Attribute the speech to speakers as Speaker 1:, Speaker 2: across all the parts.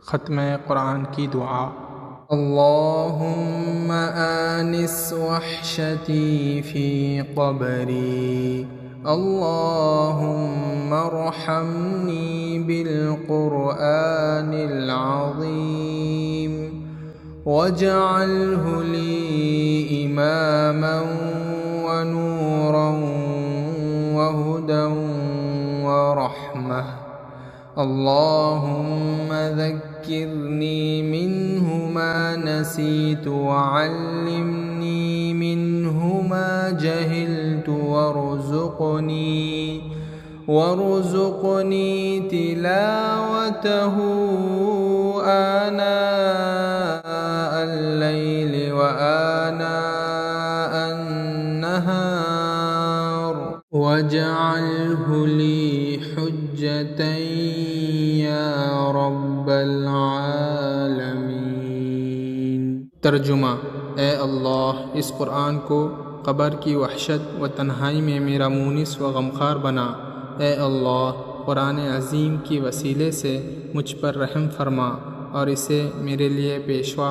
Speaker 1: ख़त्म कुरान की दुआ।
Speaker 2: अल्लाहुम्मा आनिस वहशती फ़ी क़ब्री, अल्लाहुम्मा अर्हमनी बिल क़ुरआनिल अज़ीम, वजअल्हु ली इमामन व नूरन व हुदन व रहमह। अल्लाहुम्मा ज़क्किरनी मिन्हु मा नसीतु वअल्लिमनी मिन्हु मा जहिलतु वरज़ुक़नी तिलावतहु आनाअल लैलि व आनाअन नहार, वजअल्हु ली हुज्जतन या रब्बल आलमीन।
Speaker 1: तर्जुमा: ए अल्लाह, इस कुरान को क़ब्र की वहशत व तन्हाई में मेरा मुनीस व गमखार बना। ए अल्लाह, कुरान अज़ीम की वसीले से मुझ पर रहम फरमा और इसे मेरे लिए पेशवा,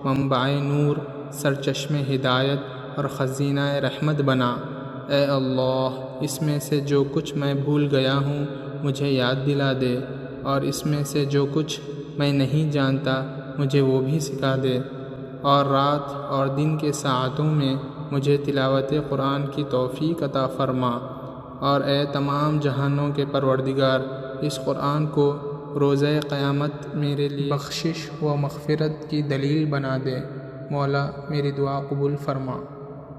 Speaker 1: मंबाए नूर, सरचश्मे हिदायत और ख़ज़ीना रहमत बना। ए अल्लाह, इसमें से जो कुछ मैं भूल गया हूँ मुझे याद दिला दे, और इसमें से जो कुछ मैं नहीं जानता मुझे वो भी सिखा दे, और रात और दिन के साअतों में मुझे तिलावत कुरान की तौफ़ीक़ अता फ़रमा। और ए तमाम जहानों के परवरदिगार, इस कुरान को रोज़े क़यामत मेरे लिए बख्शिश व मग़फ़िरत की दलील बना दे। मौला, मेरी दुआ कबूल फ़रमा।